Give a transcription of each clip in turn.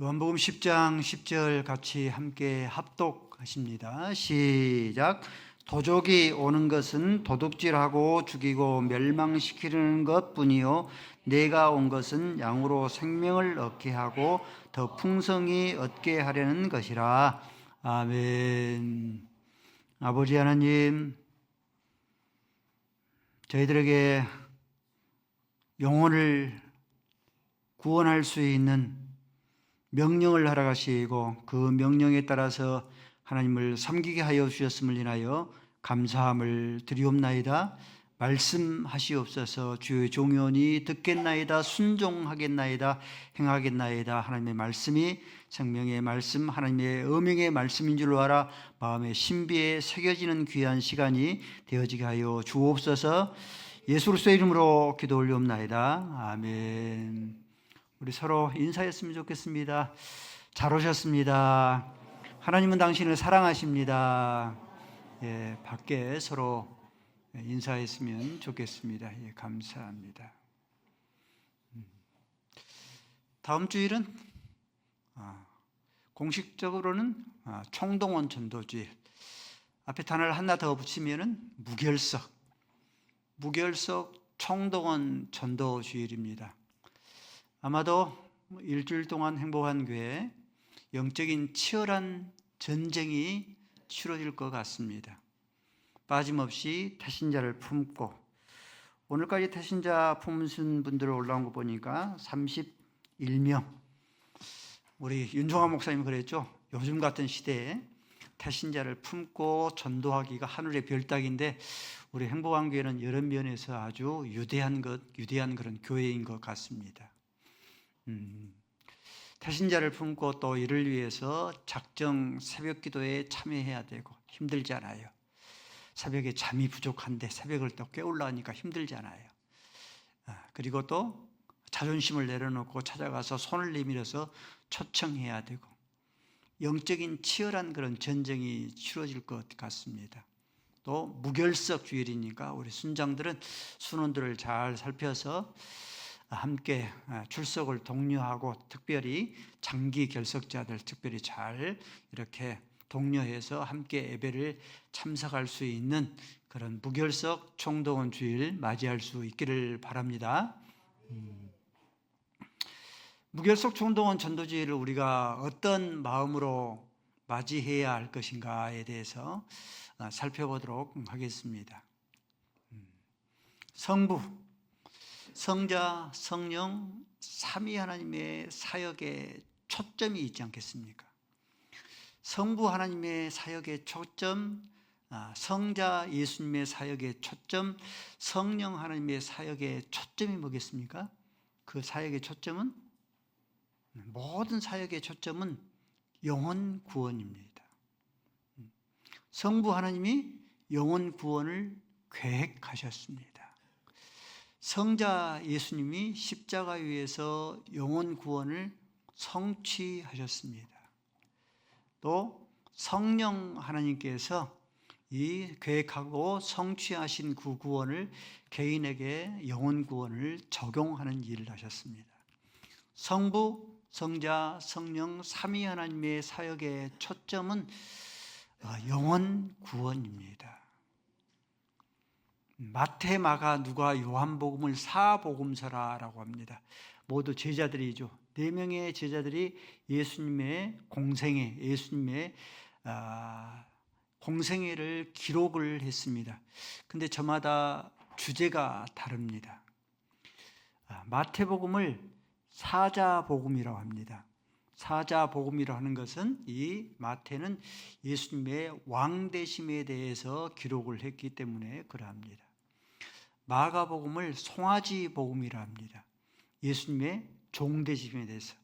요한복음 10장 10절 같이 함께 합독하십니다. 시작. 도적이 오는 것은 도둑질하고 죽이고 멸망시키는 것뿐이요 내가 온 것은 양으로 생명을 얻게 하고 더 풍성히 얻게 하려는 것이라. 아멘. 아버지 하나님, 저희들에게 영혼을 구원할 수 있는 명령을 하라 하시고 그 명령에 따라서 하나님을 섬기게 하여 주셨음을 인하여 감사함을 드리옵나이다. 말씀하시옵소서. 주의 종연이 듣겠나이다, 순종하겠나이다, 행하겠나이다. 하나님의 말씀이 생명의 말씀, 하나님의 음행의 말씀인 줄로 알아 마음의 신비에 새겨지는 귀한 시간이 되어지게 하여 주옵소서. 예수 그리스도의 이름으로 기도 올리옵나이다. 아멘. 우리 서로 인사했으면 좋겠습니다. 잘 오셨습니다. 하나님은 당신을 사랑하십니다. 예, 밖에 서로 인사했으면 좋겠습니다. 예, 감사합니다. 다음 주일은 공식적으로는 총동원 전도주일. 앞에 단어를 하나 더 붙이면은 무결석 총동원 전도주일입니다. 아마도 일주일 동안 행복한 교회 영적인 치열한 전쟁이 치러질 것 같습니다. 빠짐없이 태신자를 품고, 오늘까지 태신자 품으신 분들 올라온 거 보니까 31명. 우리 윤종환 목사님 그랬죠. 요즘 같은 시대에 태신자를 품고 전도하기가 하늘의 별따기인데 우리 행복한 교회는 여러 면에서 아주 유대한 그런 교회인 것 같습니다. 태신자를 품고 또 이를 위해서 작정 새벽 기도에 참여해야 되고 힘들잖아요. 새벽에 잠이 부족한데 새벽을 또 깨우려니까 힘들잖아요. 그리고 또 자존심을 내려놓고 찾아가서 손을 내밀어서 초청해야 되고 영적인 치열한 그런 전쟁이 치러질 것 같습니다. 또 무결석 주일이니까 우리 순장들은 순원들을 잘 살펴서 함께 출석을 독려하고 특별히 장기 결석자들 특별히 잘 이렇게 독려해서 함께 예배를 참석할 수 있는 그런 무결석 총동원 주일 맞이할 수 있기를 바랍니다. 무결석 총동원 전도주일을 우리가 어떤 마음으로 맞이해야 할 것인가에 대해서 살펴보도록 하겠습니다. 성부, 성자, 성령, 삼위 하나님의 사역에 초점이 있지 않겠습니까? 성부 하나님의 사역에 초점, 성자 예수님의 사역에 초점, 성령 하나님의 사역에 초점이 뭐겠습니까? 그 사역의 초점은, 모든 사역의 초점은 영혼 구원입니다. 성부 하나님이 영혼 구원을 계획하셨습니다. 성자 예수님이 십자가 위에서 영혼 구원을 성취하셨습니다. 또 성령 하나님께서 이 계획하고 성취하신 그 구원을 개인에게 영혼 구원을 적용하는 일을 하셨습니다. 성부, 성자, 성령 삼위 하나님의 사역의 초점은 영혼 구원입니다. 마태, 마가, 누가, 요한복음을 사복음서라라고 합니다. 모두 제자들이죠. 4명의 제자들이 예수님의 공생애를 기록을 했습니다. 근데 저마다 주제가 다릅니다. 마태복음을 사자복음이라고 합니다. 사자복음이라고 하는 것은 이 마태는 예수님의 왕되심에 대해서 기록을 했기 때문에 그러합니다. 마가복음을 송아지복음이라 합니다. 예수님의 종되심에 대해서.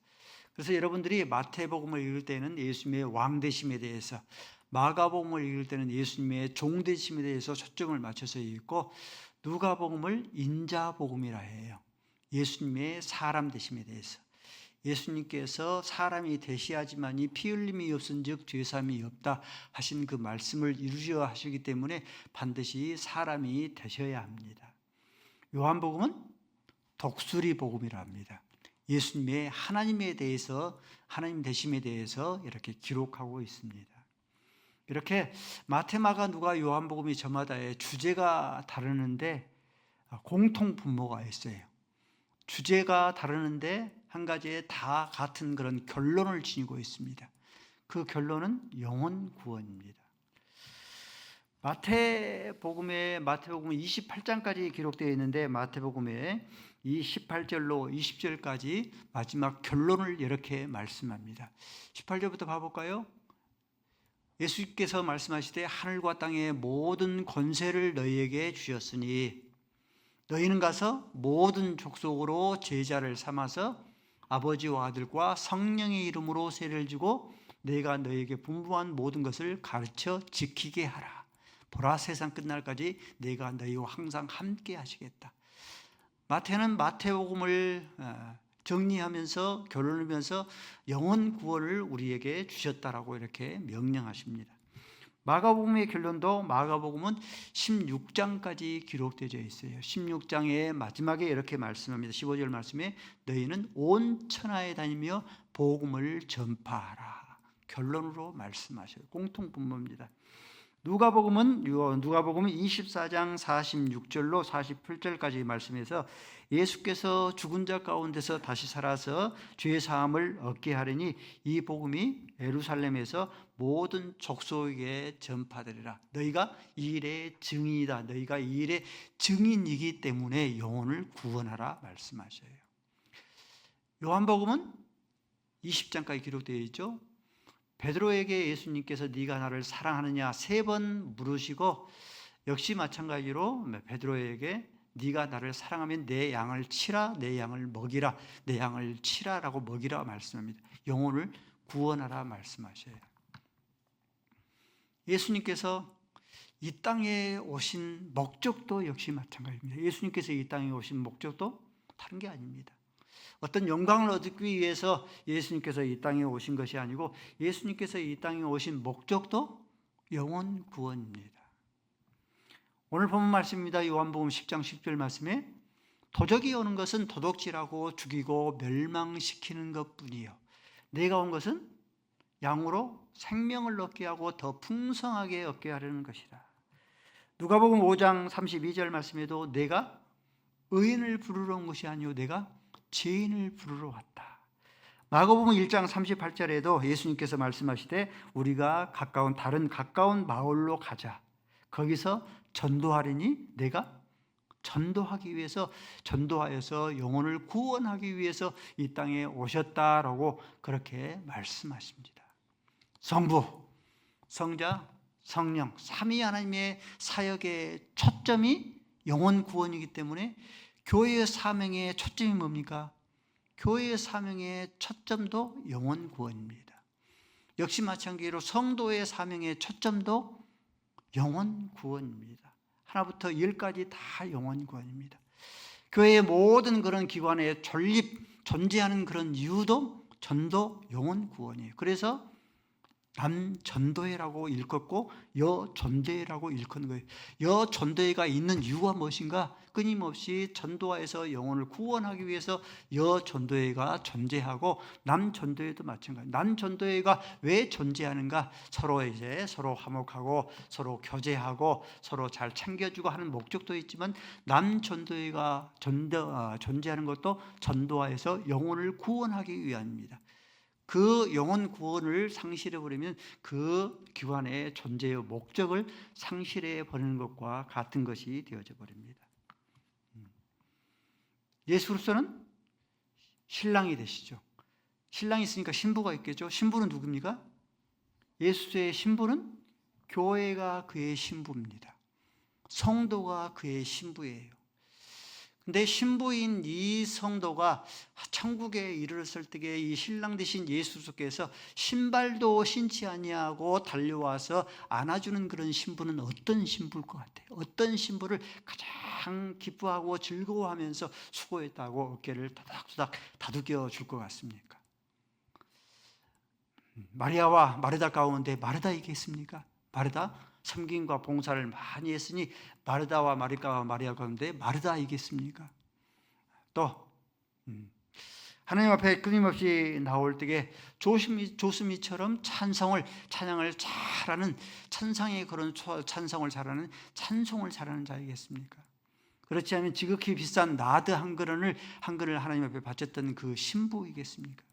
그래서 여러분들이 마태복음을 읽을 때는 예수님의 왕되심에 대해서, 마가복음을 읽을 때는 예수님의 종되심에 대해서 초점을 맞춰서 읽고, 누가복음을 인자복음이라 해요. 예수님의 사람 되심에 대해서. 예수님께서 사람이 되시하지만이 피 흘림이 없은즉 죄사함이 없다 하신 그 말씀을 이루려 하시기 때문에 반드시 사람이 되셔야 합니다. 요한복음은 독수리 복음이라 합니다. 예수님의 하나님에 대해서, 하나님 되심에 대해서 이렇게 기록하고 있습니다. 이렇게 마태, 마가, 누가, 요한복음이 저마다의 주제가 다르는데 공통 분모가 있어요. 주제가 다르는데 한 가지에 다 같은 그런 결론을 지니고 있습니다. 그 결론은 영혼 구원입니다. 마태복음에 28장까지 기록되어 있는데 마태복음에 이 18절로 20절까지 마지막 결론을 이렇게 말씀합니다. 18절부터 봐볼까요? 예수께서 말씀하시되 하늘과 땅의 모든 권세를 너희에게 주셨으니 너희는 가서 모든 족속으로 제자를 삼아서 아버지와 아들과 성령의 이름으로 세례를 주고 내가 너희에게 분부한 모든 것을 가르쳐 지키게 하라. 보라, 세상 끝날까지 내가 너희와 항상 함께 하시겠다. 마태는 마태복음을 정리하면서 결론하면서 영혼 구원을 우리에게 주셨다라고 이렇게 명령하십니다. 마가복음의 결론도 마가복음은 16장까지 기록되어 있어요. 16장의 마지막에 이렇게 말씀합니다. 15절 말씀에 너희는 온 천하에 다니며 복음을 전파하라. 결론으로 말씀하셔요. 공통분모입니다. 누가복음은 24장 46절로 48절까지 말씀해서 예수께서 죽은 자 가운데서 다시 살아서 죄 사함을 얻게 하리니 이 복음이 예루살렘에서 모든 족속에게 전파되리라. 너희가 이 일의 증인이다. 너희가 이 일의 증인이기 때문에 영혼을 구원하라 말씀하셔요. 요한복음은 20장까지 기록되어 있죠. 베드로에게 예수님께서 네가 나를 사랑하느냐 3번 물으시고 역시 마찬가지로 베드로에게 네가 나를 사랑하면 내 양을 치라, 내 양을 먹이라, 내 양을 치라라고 먹이라 말씀합니다. 영혼을 구원하라 말씀하셔요. 예수님께서 이 땅에 오신 목적도 역시 마찬가지입니다. 예수님께서 이 땅에 오신 목적도 다른 게 아닙니다. 어떤 영광을 얻기 위해서 예수님께서 이 땅에 오신 것이 아니고 예수님께서 이 땅에 오신 목적도 영혼 구원입니다. 오늘 본 말씀입니다. 요한복음 10장 10절 말씀에 도적이 오는 것은 도둑질하고 죽이고 멸망시키는 것뿐이요 내가 온 것은 양으로 생명을 얻게 하고 더 풍성하게 얻게 하려는 것이라. 누가복음 5장 32절 말씀에도 내가 의인을 부르러 온 것이 아니요 내가 죄인을 부르러 왔다. 마가복음 1장 38절에도 예수님께서 말씀하시되 우리가 다른 가까운 마을로 가자. 거기서 전도하리니 내가 전도하기 위해서 전도하여서 영혼을 구원하기 위해서 이 땅에 오셨다라고 그렇게 말씀하십니다. 성부, 성자, 성령 삼위 하나님의 사역의 초점이 영혼 구원이기 때문에 교회의 사명의 초점이 뭡니까? 교회의 사명의 초점도 영혼 구원입니다. 역시 마찬가지로 성도의 사명의 초점도 영혼 구원입니다. 하나부터 10까지 다 영혼 구원입니다. 교회의 모든 그런 기관에 존재하는 그런 이유도 전도 영혼 구원이에요. 그래서 남전도회라고 일컫고 여전도회라고 일컫는 거예요. 여전도회가 있는 이유가 무엇인가? 끊임없이 전도하여서 영혼을 구원하기 위해서 여전도회가 존재하고 남전도회도 마찬가지예요. 남전도회가 왜 존재하는가? 서로 화목하고 서로 교제하고 서로 잘 챙겨주고 하는 목적도 있지만 남전도회가 존재하는 것도 전도하여서 영혼을 구원하기 위함입니다. 그 영혼 구원을 상실해버리면 그 기관의 존재의 목적을 상실해버리는 것과 같은 것이 되어져 버립니다. 예수 그리스도는 신랑이 되시죠. 신랑이 있으니까 신부가 있겠죠. 신부는 누굽니까? 예수의 신부는 교회가 그의 신부입니다. 성도가 그의 신부예요. 근데 신부인 이 성도가 천국에 이르렀을 때에 이 신랑 되신 예수께서 신발도 신지 아니하고 달려와서 안아주는 그런 신부는 어떤 신부일 것 같아요? 어떤 신부를 가장 기뻐하고 즐거워하면서 수고했다고 어깨를 다닥다닥 다독여 줄 것 같습니까? 마리아와 마르다 가운데 마르다이겠습니까? 마르다 섬김과 봉사를 많이 했으니 마르다와 마리아 가운데 마르다이겠습니까? 또 하나님 앞에 끊임없이 나올 때에 조수미처럼 찬양을 잘하는, 찬상의 그런 찬송을 잘하는, 찬송을 잘하는 자이겠습니까? 그렇지 않으면 지극히 비싼 나드 한 그릇을 하나님 앞에 바쳤던 그 신부이겠습니까?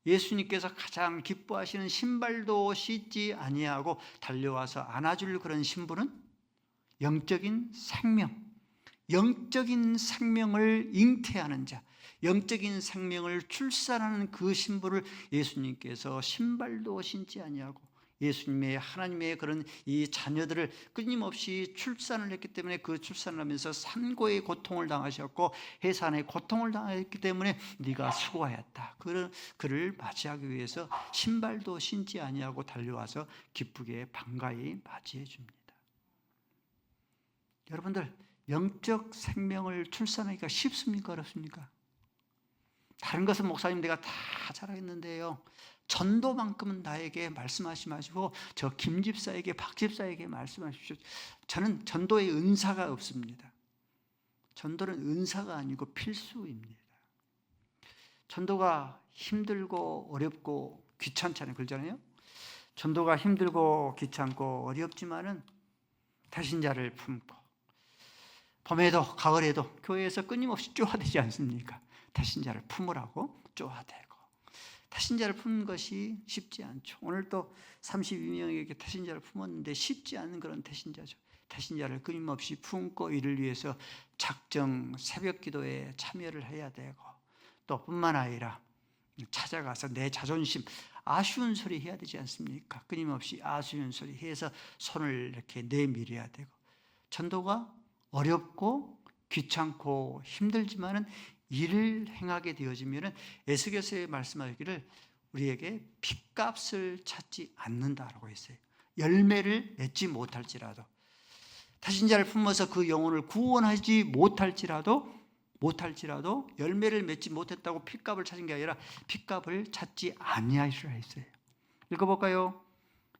예수님께서 가장 기뻐하시는 신발도 씻지 아니하고 달려와서 안아줄 그런 신부는 영적인 생명을 잉태하는 자, 영적인 생명을 출산하는 그 신부를 예수님께서 신발도 신지 아니하고, 예수님의, 하나님의 그런 이 자녀들을 끊임없이 출산을 했기 때문에 그 출산을 하면서 산고의 고통을 당하셨고 해산의 고통을 당했기 때문에 네가 수고하였다, 그를 맞이하기 위해서 신발도 신지 아니하고 달려와서 기쁘게 반가이 맞이해 줍니다. 여러분들, 영적 생명을 출산하기가 쉽습니까? 어렵습니까? 다른 것은 목사님 내가 다 잘하겠는데요, 전도만큼은 나에게 말씀하지 마시고 저 김집사에게, 박집사에게 말씀하십시오. 저는 전도의 은사가 없습니다. 전도는 은사가 아니고 필수입니다. 전도가 힘들고 어렵고 귀찮잖아요. 그러잖아요. 전도가 힘들고 귀찮고 어렵지만은 태신자를 품고, 봄에도 가을에도 교회에서 끊임없이 쪼아대지 않습니까? 태신자를 품으라고 쪼아대고, 태신자를 품는 것이 쉽지 않죠. 오늘 또 32명에게 태신자를 품었는데 쉽지 않은 그런 태신자죠. 태신자를 끊임없이 품고 이를 위해서 작정 새벽 기도에 참여를 해야 되고, 또 뿐만 아니라 찾아가서 내 자존심, 아쉬운 소리 해야 되지 않습니까? 끊임없이 아쉬운 소리 해서 손을 이렇게 내밀어야 되고, 전도가 어렵고 귀찮고 힘들지만은 일을 행하게 되어지면은 에스겔서에 말씀하기를 우리에게 핏값을 찾지 않는다라고 했어요. 열매를 맺지 못할지라도, 태신자를 품어서 그 영혼을 구원하지 못할지라도 열매를 맺지 못했다고 핏값을 찾은 게 아니라 핏값을 찾지 아니하시라 했어요. 읽어볼까요?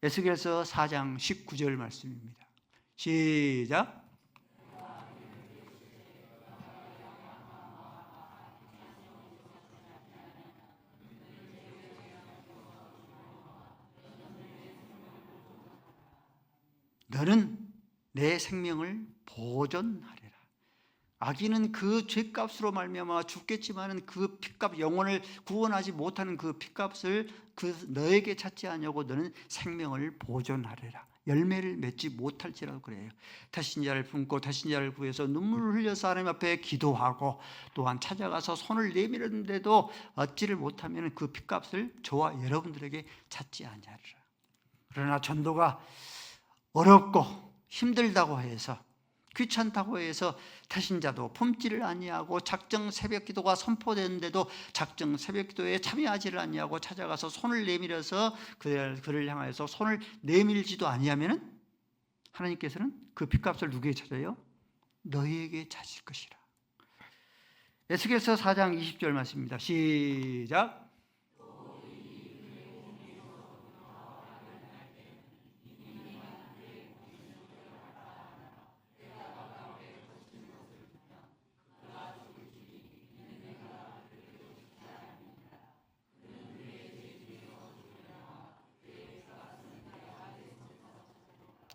에스겔서 4장 19절 말씀입니다. 시작. 너는 내 생명을 보존하리라. 악인은 그 죄값으로 말미암아 죽겠지만은 그 핏값, 영혼을 구원하지 못하는 그 핏값을 너에게 찾지 않냐고 너는 생명을 보존하리라. 열매를 맺지 못할지라도 그래요. 태신자를 품고 태신자를 구해서 눈물을 흘려서 하나님 앞에 기도하고, 또한 찾아가서 손을 내밀었는데도 얻지를 못하면 그 핏값을 저와 여러분들에게 찾지 않냐리라. 그러나 전도가 어렵고 힘들다고 해서, 귀찮다고 해서 태신자도 품지를 아니하고, 작정 새벽 기도가 선포되는데도 작정 새벽 기도에 참여하지를 아니하고 찾아가서 손을 내밀어서 그를 향하여서 손을 내밀지도 아니하면은 하나님께서는 그 핏값을 누구에게 찾아요? 너희에게 찾을 것이라. 에스겔서 4장 20절 말씀입니다. 시작.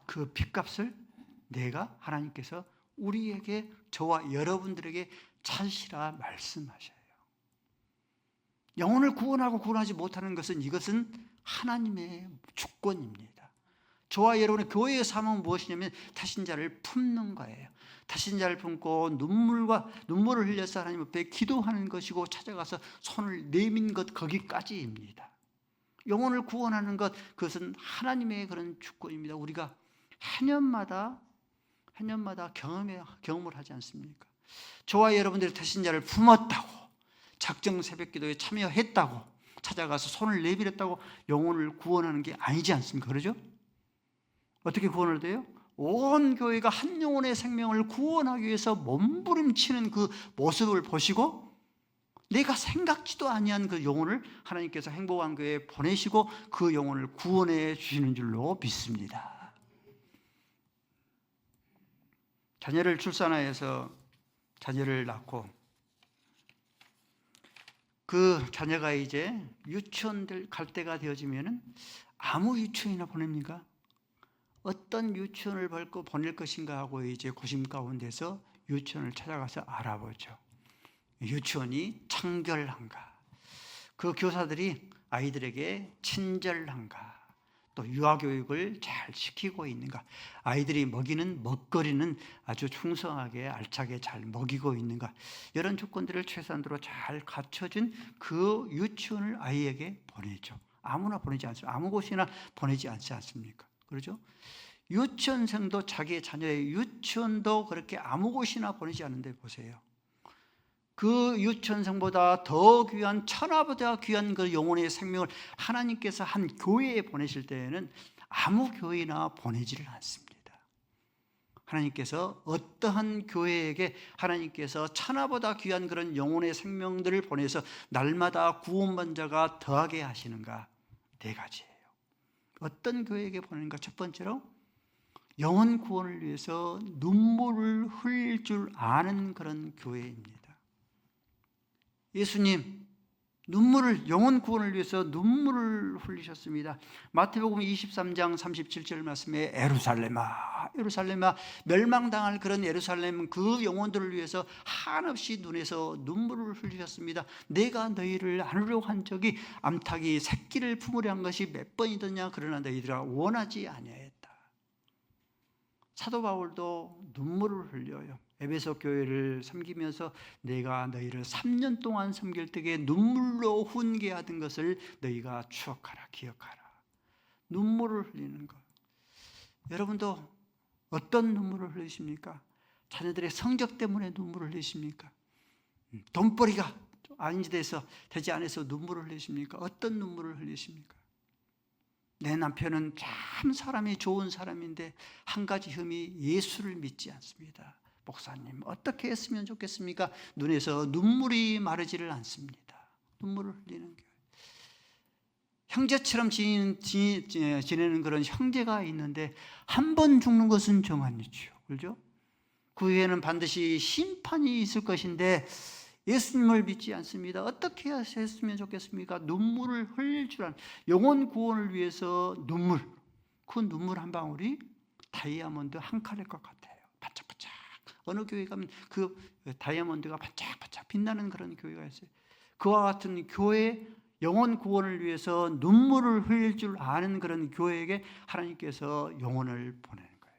그 핏값을 내가, 하나님께서 우리에게, 저와 여러분들에게 찾으시라 말씀하셔요. 영혼을 구원하고 구원하지 못하는 것은, 이것은 하나님의 주권입니다. 저와 여러분의 교회의 사명은 무엇이냐면 태신자를 품는 거예요. 태신자를 품고 눈물을 흘려서 하나님 앞에 기도하는 것이고, 찾아가서 손을 내민 것, 거기까지입니다. 영혼을 구원하는 것, 그것은 하나님의 그런 주권입니다. 우리가 해년마다 경험을 하지 않습니까? 저와 여러분들이 태신자를 품었다고, 작정 새벽 기도에 참여했다고, 찾아가서 손을 내밀었다고 영혼을 구원하는 게 아니지 않습니까? 그러죠? 어떻게 구원을 돼요? 온 교회가 한 영혼의 생명을 구원하기 위해서 몸부림치는 그 모습을 보시고, 내가 생각지도 아니한 그 영혼을 하나님께서 행복한 교회에 보내시고 그 영혼을 구원해 주시는 줄로 믿습니다. 자녀를 출산하여서 자녀를 낳고 그 자녀가 이제 유치원들 갈 때가 되어지면은 아무 유치원이나 보냅니까? 어떤 유치원을 보낼 것인가 하고 이제 고심 가운데서 유치원을 찾아가서 알아보죠. 유치원이 청결한가? 그 교사들이 아이들에게 친절한가? 또 유아교육을 잘 시키고 있는가? 아이들이 먹이는 먹거리는 아주 충성하게 알차게 잘 먹이고 있는가? 이런 조건들을 최소한으로 잘 갖춰진 그 유치원을 아이에게 보내죠. 아무나 보내지 않습니다. 아무 곳이나 보내지 않지 않습니까? 그렇죠? 유치원생도 자기의 자녀의 유치원도 그렇게 아무 곳이나 보내지 않는데 보세요. 그 유치원생보다 더 귀한, 천하보다 귀한 그 영혼의 생명을 하나님께서 한 교회에 보내실 때에는 아무 교회나 보내지를 않습니다. 하나님께서 어떠한 교회에게 하나님께서 천하보다 귀한 그런 영혼의 생명들을 보내서 날마다 구원받는 자가 더하게 하시는가? 네 가지예요. 어떤 교회에게 보내는가? 첫 번째로 영혼 구원을 위해서 눈물을 흘릴 줄 아는 그런 교회입니다. 예수님 영혼 구원을 위해서 눈물을 흘리셨습니다. 마태복음 23장 37절 말씀에 예루살렘아 예루살렘아, 멸망당할 그런 예루살렘 그 영혼들을 위해서 한없이 눈에서 눈물을 흘리셨습니다. 내가 너희를 안으려고 한 적이 암탉이 새끼를 품으려 한 것이 몇 번이더냐, 그러나 너희들아 원하지 아니하였다. 사도 바울도 눈물을 흘려요. 에베소 교회를 섬기면서 내가 너희를 3년 동안 섬길 때에 눈물로 훈계하던 것을 너희가 추억하라, 기억하라. 눈물을 흘리는 것. 여러분도 어떤 눈물을 흘리십니까? 자녀들의 성적 때문에 눈물을 흘리십니까? 돈벌이가 안지돼서 되지 않아서 눈물을 흘리십니까? 어떤 눈물을 흘리십니까? 내 남편은 참 사람이 좋은 사람인데 한 가지 흠이 예수를 믿지 않습니다. 목사님 어떻게 했으면 좋겠습니까? 눈에서 눈물이 마르지를 않습니다. 눈물을 흘리는 교회. 형제처럼 지내는 그런 형제가 있는데 한 번 죽는 것은 정한이죠. 그렇죠? 그 후에는 반드시 심판이 있을 것인데 예수님을 믿지 않습니다. 어떻게 했으면 좋겠습니까? 눈물을 흘릴 줄 아는, 영혼 구원을 위해서 눈물, 그 눈물 한 방울이 다이아몬드 한 칼일 것 같아요. 반짝반짝. 어느 교회 가면 그 다이아몬드가 반짝반짝 빛나는 그런 교회가 있어요. 그와 같은 교회, 영혼 구원을 위해서 눈물을 흘릴 줄 아는 그런 교회에게 하나님께서 영혼을 보내는 거예요.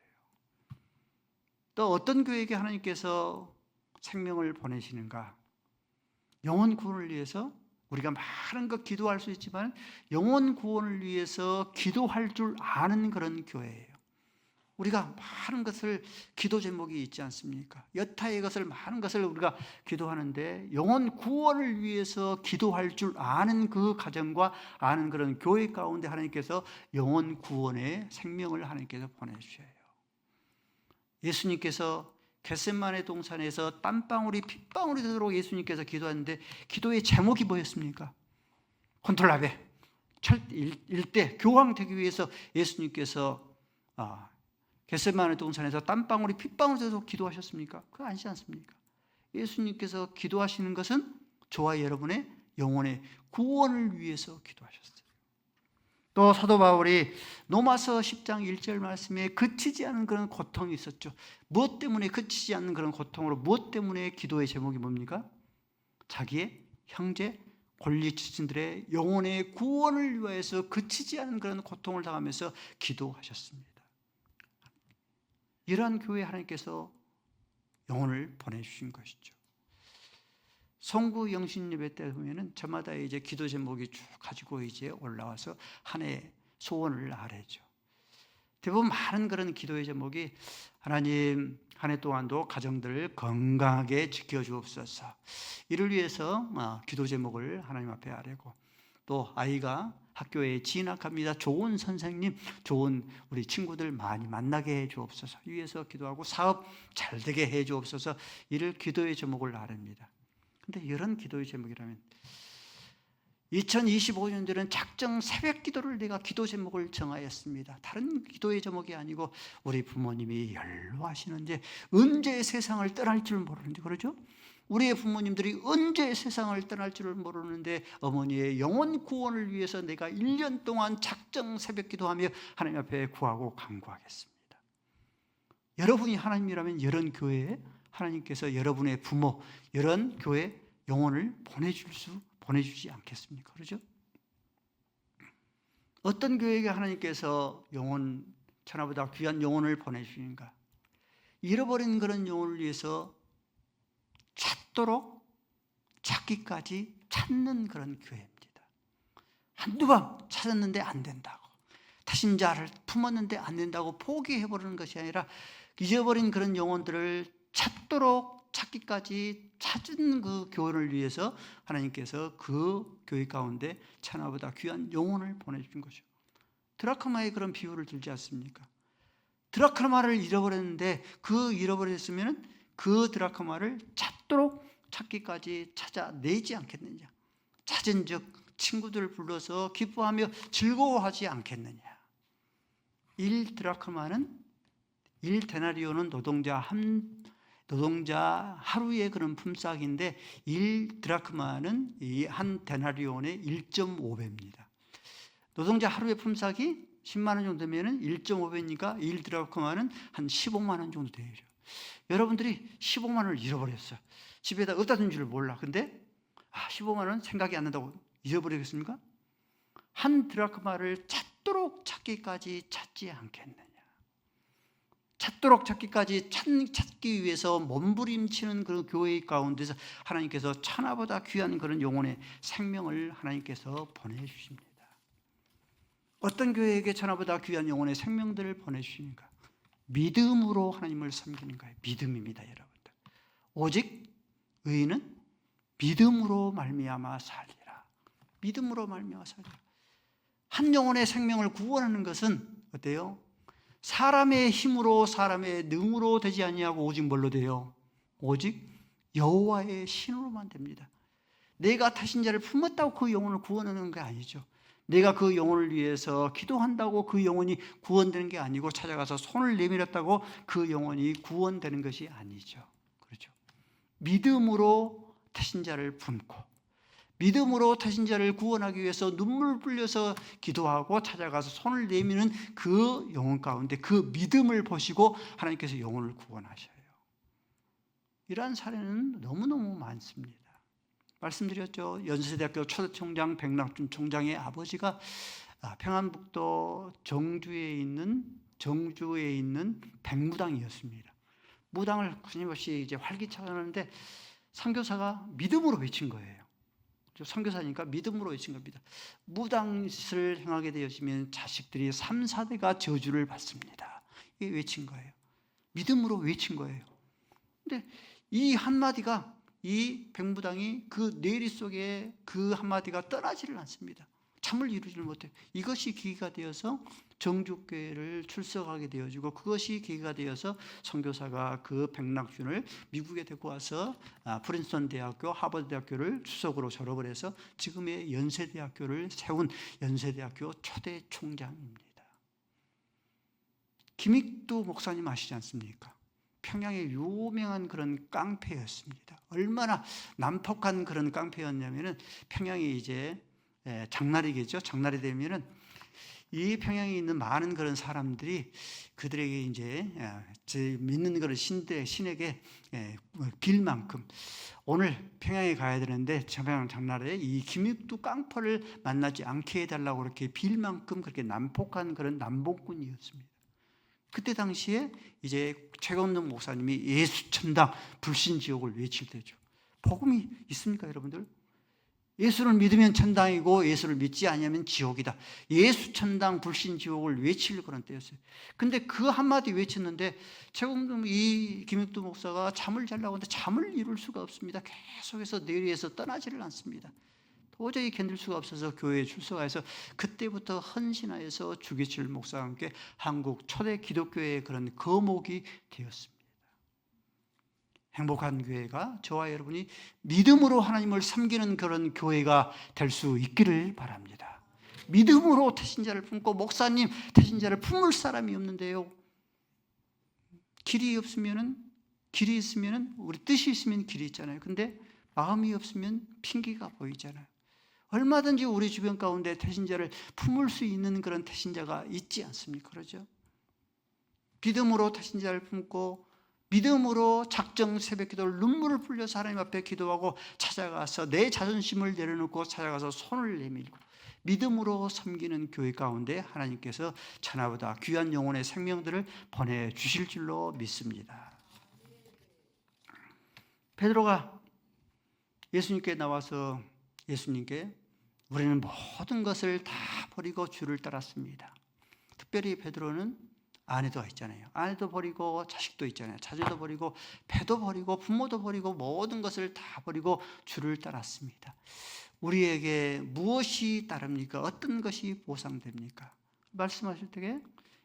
또 어떤 교회에게 하나님께서 생명을 보내시는가? 영혼 구원을 위해서 우리가 많은 것 기도할 수 있지만 영혼 구원을 위해서 기도할 줄 아는 그런 교회예요. 우리가 많은 것을 기도 제목이 있지 않습니까? 여타의 것을 많은 것을 우리가 기도하는데 영혼 구원을 위해서 기도할 줄 아는 그 가정과 아는 그런 교회 가운데 하나님께서 영혼 구원의 생명을 하나님께서 보내주셔요. 예수님께서 겟세마네 동산에서 땀방울이 핏방울이 되도록 예수님께서 기도하는데 기도의 제목이 뭐였습니까? 콘톨라베 일대 교황되기 위해서 예수님께서 겟세마네 동산에서 땀방울이 핏방울이 되도록 기도하셨습니까? 그거 아니지 않습니까? 예수님께서 기도하시는 것은 저와 여러분의 영혼의 구원을 위해서 기도하셨어요. 또 사도 바울이 로마서 10장 1절 말씀에 그치지 않는 그런 고통이 있었죠. 무엇 때문에 그치지 않는 그런 고통으로, 무엇 때문에 기도의 제목이 뭡니까? 자기의 형제 권리 지신들의 영혼의 구원을 위해서 그치지 않는 그런 고통을 당하면서 기도하셨습니다. 이러한 교회 하나님께서 영혼을 보내주신 것이죠. 송구 영신 예배 때 보면은 저마다 이제 기도 제목이 쭉 가지고 이제 올라와서 한 해 소원을 아뢰죠. 대부분 많은 그런 기도의 제목이 하나님 한 해 동안도 가정들을 건강하게 지켜주옵소서. 이를 위해서 기도 제목을 하나님 앞에 아뢰고, 또 아이가 학교에 진학합니다. 좋은 선생님, 좋은 우리 친구들 많이 만나게 해 주옵소서. 위해서 기도하고 사업 잘 되게 해 주옵소서. 이를 기도의 제목을 아뢰입니다. 근데 이런 기도의 제목이라면 2025년도에는 작정 새벽 기도를 내가 기도 제목을 정하였습니다. 다른 기도의 제목이 아니고 우리 부모님이 연로하시는데 언제 세상을 떠날 줄 모르는지, 그러죠? 우리의 부모님들이 언제 세상을 떠날 줄을 모르는데 어머니의 영혼 구원을 위해서 내가 1년 동안 작정 새벽 기도하며 하나님 앞에 구하고 간구하겠습니다. 여러분이 하나님이라면 이런 교회에 하나님께서 여러분의 부모, 이런 교회 영혼을 보내주지 않겠습니까? 그렇죠? 어떤 교회에게 하나님께서 천하보다 귀한 영혼을 보내주시는가? 잃어버린 그런 영혼을 위해서 찾도록 찾기까지 찾는 그런 교회입니다. 한두 번 찾았는데 안 된다고, 타신자를 품었는데 안 된다고 포기해버리는 것이 아니라 잊어버린 그런 영혼들을 찾도록 찾기까지 찾은 그 교회를 위해서 하나님께서 그 교회 가운데 천하보다 귀한 영혼을 보내주신 것이죠. 드라크마의 그런 비유를 들지 않습니까? 드라크마를 잃어버렸는데 그 잃어버렸으면 그 드라크마를 찾도록 찾기까지 찾아내지 않겠느냐? 찾은 즉 친구들을 불러서 기뻐하며 즐거워하지 않겠느냐? 1드라크마는 1데나리온은 노동자 하루의 그런 품삯인데 1드라크마는 이 한 데나리온의 1.5배입니다. 노동자 하루의 품삯이 10만 원 정도면 1.5배니까 1드라크마는 한 15만 원 정도 되죠. 여러분들이 15만 원을 잃어버렸어요. 집에다 어디다 둔 줄 몰라. 근데 15만 원 생각이 안 난다고 잃어버리겠습니까? 한 드라크마를 찾도록 찾기까지 찾지 않겠느냐? 찾도록 찾기까지 찾기 위해서 몸부림치는 그런 교회 가운데서 하나님께서 천하보다 귀한 그런 영혼의 생명을 하나님께서 보내주십니다. 어떤 교회에게 천하보다 귀한 영혼의 생명들을 보내주십니까? 믿음으로 하나님을 섬기는 거예요. 믿음입니다, 여러분들. 오직 의인은 믿음으로 말미암아 살리라. 믿음으로 말미암아 살리라. 한 영혼의 생명을 구원하는 것은 어때요? 사람의 힘으로 사람의 능으로 되지 아니하고 오직 뭘로 돼요? 오직 여호와의 신으로만 됩니다. 내가 타신 자를 품었다고 그 영혼을 구원하는 게 아니죠. 내가 그 영혼을 위해서 기도한다고 그 영혼이 구원되는 게 아니고 찾아가서 손을 내밀었다고 그 영혼이 구원되는 것이 아니죠. 그렇죠? 믿음으로 타신 자를 품고 믿음으로 타신 자를 구원하기 위해서 눈물 흘려서 기도하고 찾아가서 손을 내미는 그 영혼 가운데 그 믿음을 보시고 하나님께서 영혼을 구원하셔요. 이러한 사례는 너무너무 많습니다. 말씀드렸죠. 연세대학교 초대총장 백낙준 총장의 아버지가 평안북도 정주에 있는 백무당이었습니다. 무당을 끊임없이 이제 활기차게 하는데 선교사가 믿음으로 외친 거예요. 선교사니까 믿음으로 외친 겁니다. 무당을 행하게 되었으면 자식들이 3, 4대가 저주를 받습니다. 이게 외친 거예요. 믿음으로 외친 거예요. 근데 이 한마디가 이 백무당이 그 뇌리 속에 그 한마디가 떠나지를 않습니다. 잠을 이루지를 못해요. 이것이 계기가 되어서 정주교회를 출석하게 되어지고 그것이 계기가 되어서 선교사가 그 백낙준을 미국에 데리고 와서 프린스턴 대학교, 하버드 대학교를 수석으로 졸업을 해서 지금의 연세대학교를 세운 연세대학교 초대 총장입니다. 김익두 목사님 아시지 않습니까? 평양의 유명한 그런 깡패였습니다. 얼마나 난폭한 그런 깡패였냐면은 평양이 이제 장날이겠죠. 장날이 되면은 이 평양에 있는 많은 그런 사람들이 그들에게 이제 믿는 그런 신에게 빌 만큼 오늘 평양에 가야 되는데 평양 장날에 이 김익두 깡패를 만나지 않게 해달라고 그렇게 빌 만큼 그렇게 난폭한 그런 남봉꾼이었습니다. 그때 당시에 이제 최건동 목사님이 예수천당 불신지옥을 외칠 때죠. 복음이 있습니까, 여러분들? 예수를 믿으면 천당이고 예수를 믿지 않으면 지옥이다. 예수천당 불신지옥을 외칠 그런 때였어요. 근데 그 한마디 외쳤는데 최건동 이 김익두 목사가 잠을 자려고 하는데 잠을 이룰 수가 없습니다. 계속해서 뇌리에서 떠나지를 않습니다. 도저히 견딜 수가 없어서 교회에 출석해서 그때부터 헌신하여서 주기철 목사와 함께 한국 초대 기독교회의 그런 거목이 되었습니다. 행복한 교회가 저와 여러분이 믿음으로 하나님을 섬기는 그런 교회가 될 수 있기를 바랍니다. 믿음으로 태신자를 품고 목사님 태신자를 품을 사람이 없는데요. 길이 없으면은 길이 있으면, 우리 뜻이 있으면 길이 있잖아요. 근데 마음이 없으면 핑계가 보이잖아요. 얼마든지 우리 주변 가운데 태신자를 품을 수 있는 그런 태신자가 있지 않습니까? 그러죠? 믿음으로 태신자를 품고 믿음으로 작정 새벽기도를 눈물을 흘려서 하나님 앞에 기도하고 찾아가서 내 자존심을 내려놓고 찾아가서 손을 내밀고 믿음으로 섬기는 교회 가운데 하나님께서 천하보다 귀한 영혼의 생명들을 보내주실 줄로 믿습니다. 베드로가 예수님께 나와서 예수님께 우리는 모든 것을 다 버리고 주를 따랐습니다. 특별히 베드로는 아내도 있잖아요. 아내도 버리고 자식도 있잖아요. 자녀도 버리고 배도 버리고 부모도 버리고 모든 것을 다 버리고 주를 따랐습니다. 우리에게 무엇이 따릅니까? 어떤 것이 보상됩니까? 말씀하실 때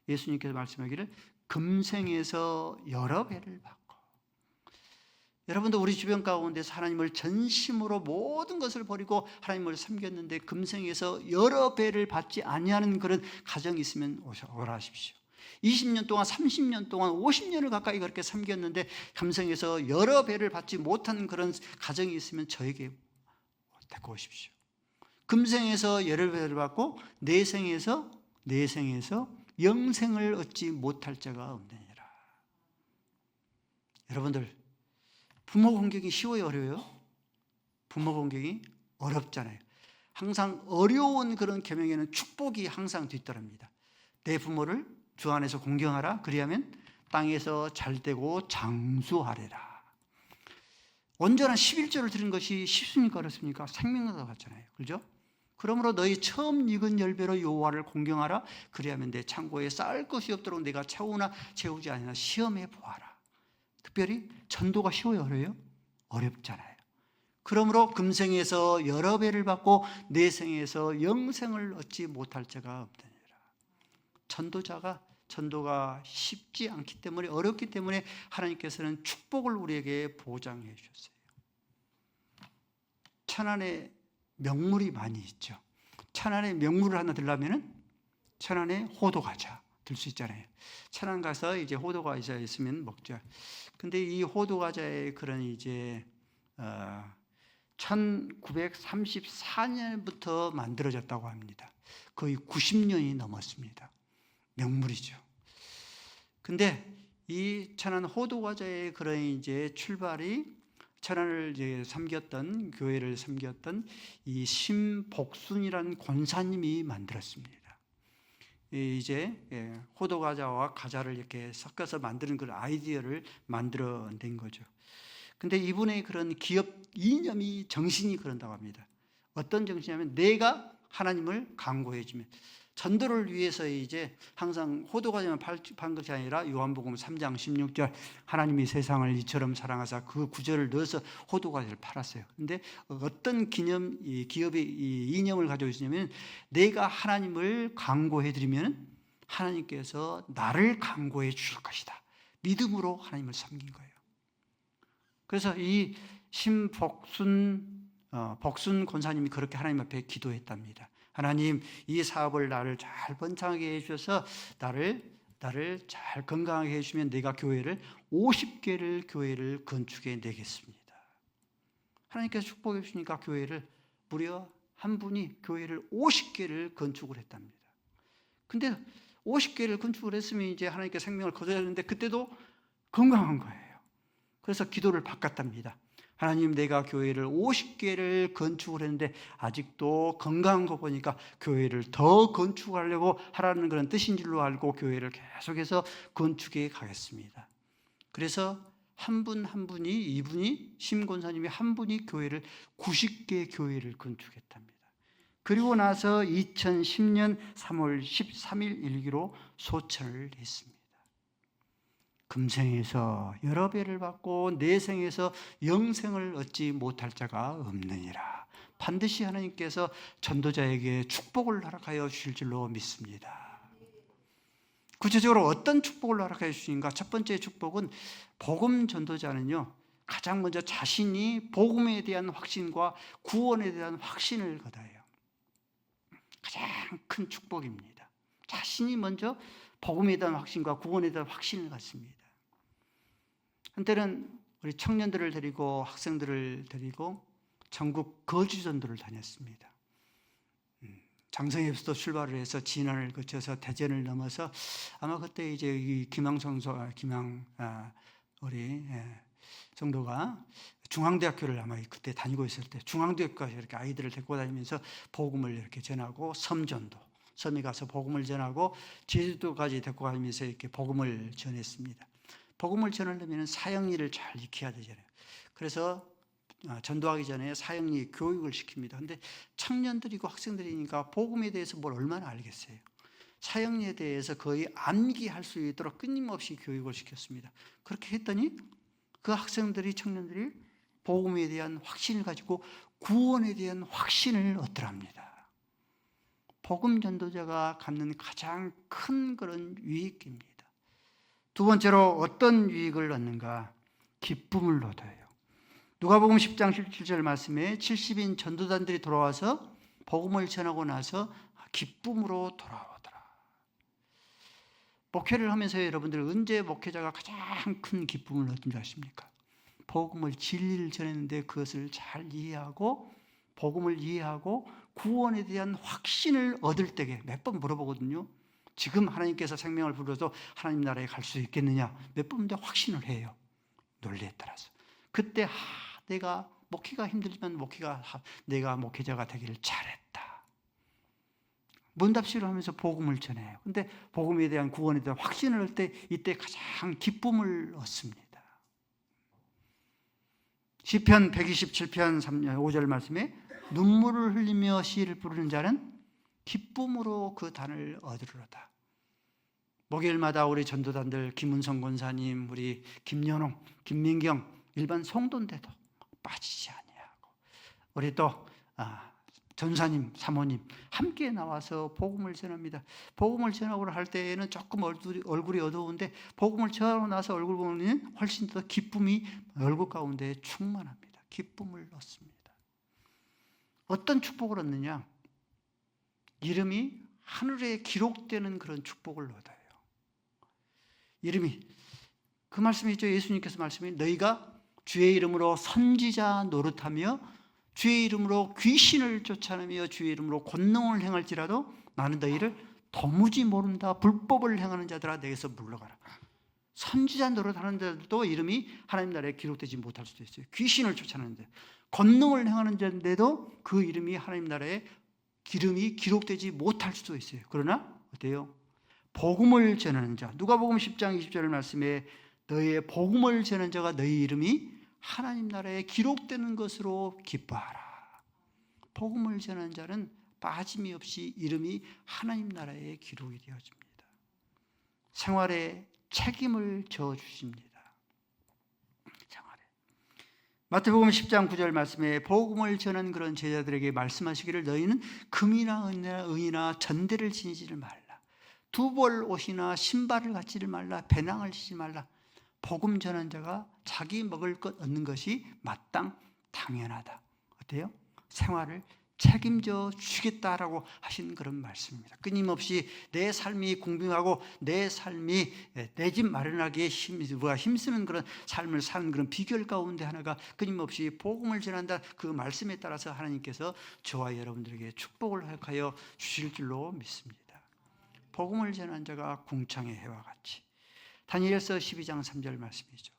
예수님께서 말씀하기를 금생에서 여러 배를 받고, 여러분도 우리 주변 가운데서 하나님을 전심으로 모든 것을 버리고 하나님을 섬겼는데 금생에서 여러 배를 받지 아니하는 그런 가정이 있으면 오라 하십시오. 20년 동안 30년 동안 50년을 가까이 그렇게 섬겼는데 금생에서 여러 배를 받지 못하는 그런 가정이 있으면 저에게 데리고 오십시오. 금생에서 여러 배를 받고 내생에서 영생을 얻지 못할 자가 없느니라. 여러분들, 부모 공경이 쉬워요, 어려워요? 부모 공경이 어렵잖아요. 항상 어려운 그런 계명에는 축복이 항상 뒤따릅니다. 내 부모를 주 안에서 공경하라. 그리하면 땅에서 잘되고 장수하리라. 온전한 11조를 드린 것이 쉽습니까? 어렵습니까? 생명과 같잖아요. 그렇죠? 그러므로 너희 처음 익은 열배로 여호와를 공경하라. 그리하면 내 창고에 쌓을 것이 없도록 내가 채우나 채우지 아니나 시험해 보아라. 특별히 전도가 쉬워요, 어려워요? 어렵잖아요. 그러므로 금생에서 여러 배를 받고 내생에서 영생을 얻지 못할 자가 없느니라. 전도가 쉽지 않기 때문에, 어렵기 때문에 하나님께서는 축복을 우리에게 보장해 주셨어요. 천안에 명물이 많이 있죠. 천안에 명물을 하나 들려면은 천안에 호두과자 들 수 있잖아요. 천안 가서 이제 호두과자 있으면 먹죠. 근데 이 호두과자의 그런 이제 1934년부터 만들어졌다고 합니다. 거의 90년이 넘었습니다. 명물이죠. 근데 이 천안 호두과자의 그런 이제 출발이 천안을 이제 섬겼던, 교회를 섬겼던 이 심복순이라는 권사님이 만들었습니다. 이제 호두과자와 과자를 이렇게 섞어서 만드는 그런 아이디어를 만들어낸 거죠. 근데 이분의 그런 기업 이념이, 정신이 그런다고 합니다. 어떤 정신이냐면 내가 하나님을 간구해주면, 전도를 위해서 이제 항상 호두과자만 판 것이 아니라 요한복음 3장 16절 하나님이 세상을 이처럼 사랑하사 그 구절을 넣어서 호두과자를 팔았어요. 근데 어떤 기업의 이념을 가지고 있냐면 내가 하나님을 간구해드리면 하나님께서 나를 간구해 주실 것이다. 믿음으로 하나님을 섬긴 거예요. 그래서 이 복순 권사님이 그렇게 하나님 앞에 기도했답니다. 하나님, 이 사업을 나를 잘 번창하게 해주셔서 나를 잘 건강하게 해주시면 내가 50개를 교회를 건축해 내겠습니다. 하나님께서 축복해 주시니까 교회를 무려 한 분이 교회를 50개를 건축을 했답니다. 근데 50개를 건축을 했으면 이제 하나님께 생명을 거둬야 하는데 그때도 건강한 거예요. 그래서 기도를 바꿨답니다. 하나님, 내가 교회를 50개를 건축을 했는데 아직도 건강한 거 보니까 교회를 더 건축하려고 하라는 그런 뜻인 줄로 알고 교회를 계속해서 건축해 가겠습니다. 그래서 한 분 한 분이, 이분이 심권사님이 한 분이 교회를 90개 교회를 건축했답니다. 그리고 나서 2010년 3월 13일 일기로 소천을 했습니다. 금생에서 여러 배를 받고 내생에서 영생을 얻지 못할 자가 없느니라. 반드시 하나님께서 전도자에게 축복을 허락하여 주실 줄로 믿습니다. 구체적으로 어떤 축복을 허락하여 주시는가? 첫 번째 축복은 복음 전도자는요, 가장 먼저 자신이 복음에 대한 확신과 구원에 대한 확신을 거둬요. 가장 큰 축복입니다. 자신이 먼저 복음에 대한 확신과 구원에 대한 확신을 갖습니다. 한때는 우리 청년들을 데리고 학생들을 데리고 전국 거주전도를 다녔습니다. 장성에서도 출발을 해서 진안을 거쳐서 대전을 넘어서 아마 그때 이제 이 우리 성도가 중앙대학교를 아마 그때 다니고 있을 때 중앙대학교까지 이렇게 아이들을 데리고 다니면서 복음을 이렇게 전하고 섬에 가서 복음을 전하고 제주도까지 데리고 가면서 이렇게 복음을 전했습니다. 복음을 전하려면 사형리를 잘 익혀야 되잖아요. 그래서 전도하기 전에 사형리 교육을 시킵니다. 근데 청년들이고 학생들이니까 복음에 대해서 뭘 얼마나 알겠어요. 사형리에 대해서 거의 암기할 수 있도록 끊임없이 교육을 시켰습니다. 그렇게 했더니 그 학생들이 청년들이 복음에 대한 확신을 가지고 구원에 대한 확신을 얻더랍니다. 복음 전도자가 갖는 가장 큰 그런 유익입니다. 두 번째로 어떤 유익을 얻는가? 기쁨을 얻어요. 누가복음 10장 17절 말씀에 70인 전도단들이 돌아와서 복음을 전하고 나서 기쁨으로 돌아오더라. 목회를 하면서 여러분들 언제 목회자가 가장 큰 기쁨을 얻는 줄 아십니까? 복음을 진리를 전했는데 그것을 잘 이해하고 복음을 이해하고 구원에 대한 확신을 얻을 때에 몇 번 물어보거든요. 지금 하나님께서 생명을 불어서 하나님 나라에 갈 수 있겠느냐? 몇 번인데 확신을 해요. 논리에 따라서. 그때 내가 목회가 힘들지만 내가 목회자가 되기를 잘했다. 문답시를 하면서 복음을 전해요. 근데 복음에 대한 구원에 대한 확신을 얻을 때 이때 가장 기쁨을 얻습니다. 시편 127편 5절 말씀에 눈물을 흘리며 시를 부르는 자는 기쁨으로 그 단을 얻으리로다. 목요일마다 우리 전도단들 김은성 권사님, 우리 김연홍, 김민경 일반 성도인데도 빠지지 아니하고 우리 또 전사님, 사모님 함께 나와서 복음을 전합니다. 복음을 전하고 할 때에는 조금 얼굴이 어두운데 복음을 전하고 나서 얼굴 보면 훨씬 더 기쁨이 얼굴 가운데 충만합니다. 기쁨을 얻습니다. 어떤 축복을 얻느냐? 이름이 하늘에 기록되는 그런 축복을 얻어요. 이름이 그 말씀이죠. 예수님께서 말씀이 너희가 주의 이름으로 선지자 노릇하며 주의 이름으로 귀신을 쫓아내며 주의 이름으로 권능을 행할지라도 나는 너희를 도무지 모른다. 불법을 행하는 자들아 내게서 물러가라. 선지자 노릇하는 자들도 이름이 하나님 나라에 기록되지 못할 수도 있어요. 귀신을 쫓아내는데 권능을 행하는 자인데도 그 이름이 하나님 나라에 이름이 기록되지 못할 수도 있어요. 그러나 어때요? 복음을 전하는 자, 누가복음 10장 20절 말씀에 너희의 복음을 전하는 자가 너희 이름이 하나님 나라에 기록되는 것으로 기뻐하라. 복음을 전하는 자는 빠짐이 없이 이름이 하나님 나라에 기록이 되어집니다. 생활에 책임을 져주십니다. 마태복음 10장 9절 말씀에 복음을 전한 그런 제자들에게 말씀하시기를 너희는 금이나 은이나 전대를 지니지를 말라. 두벌 옷이나 신발을 갖지를 말라. 배낭을 지지 말라. 복음 전한 자가 자기 먹을 것 얻는 것이 마땅 당연하다. 어때요? 생활을 책임져 주겠다라고 하신 그런 말씀입니다. 끊임없이 내 삶이 공평하고 내 삶이 내 집 마련하기에 힘쓰는 그런 삶을 사는 그런 비결 가운데 하나가 끊임없이 복음을 전한다. 그 말씀에 따라서 하나님께서 저와 여러분들에게 축복을 허락하여 주실 줄로 믿습니다. 복음을 전한 자가 궁창의 해와 같이. 다니엘서 12장 3절 말씀이죠.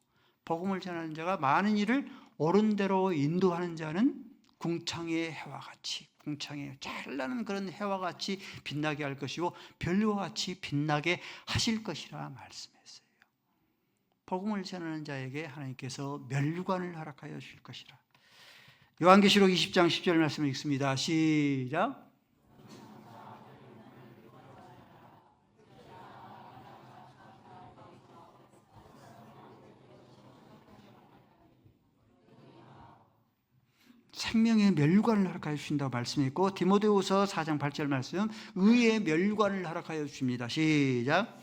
복음을 전하는 자가 많은 일을 옳은 대로 인도하는 자는 궁창의 해와 같이, 궁창의 찬란한 그런 해와 같이 빛나게 할 것이고 별과 같이 빛나게 하실 것이라 말씀했어요. 복음을 전하는 자에게 하나님께서 면류관을 허락하여 주실 것이라. 요한계시록 20장 10절 말씀을 읽습니다. 시작. 생명의 멸류관을 허락하여 주신다고 말씀했고 디모데후서 4장 8절 말씀 의의 멸류관을 허락하여 주십니다. 시작.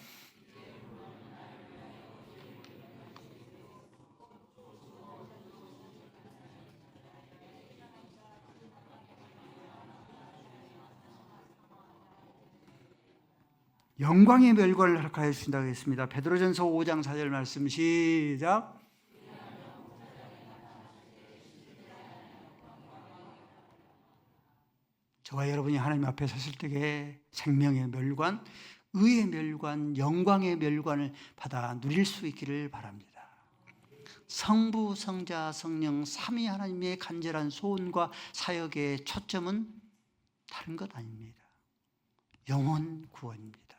영광의 멸류관을 허락하여 주신다고 했습니다. 베드로전서 5장 4절 말씀 시작. 저와 여러분이 하나님 앞에 섰을 때에 생명의 멸관, 의의 멸관, 영광의 멸관을 받아 누릴 수 있기를 바랍니다. 성부, 성자, 성령 삼위 하나님의 간절한 소원과 사역의 초점은 다른 것 아닙니다. 영혼 구원입니다.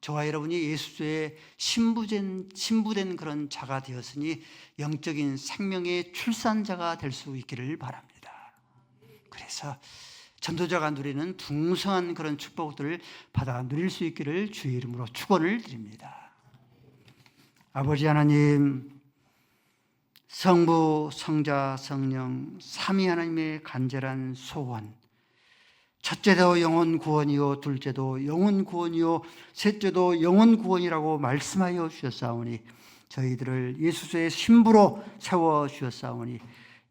저와 여러분이 예수의 신부된 그런 자가 되었으니 영적인 생명의 출산자가 될 수 있기를 바랍니다. 그래서 전도자가 누리는 풍성한 그런 축복들을 받아 누릴 수 있기를 주의 이름으로 축원을 드립니다. 아버지 하나님, 성부, 성자, 성령 삼위 하나님의 간절한 소원, 첫째도 영혼 구원이요 둘째도 영혼 구원이요 셋째도 영혼 구원이라고 말씀하여 주셨사오니 저희들을 예수의 신부로 세워 주셨사오니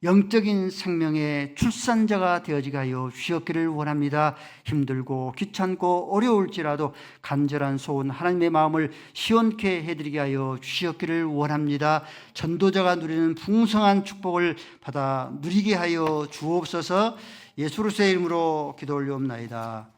영적인 생명의 출산자가 되어지게 하여 주셨기를 원합니다. 힘들고 귀찮고 어려울지라도 간절한 소원 하나님의 마음을 시원케 해드리게 하여 주셨기를 원합니다. 전도자가 누리는 풍성한 축복을 받아 누리게 하여 주옵소서. 예수 그리스도의 이름으로 기도 올리옵나이다.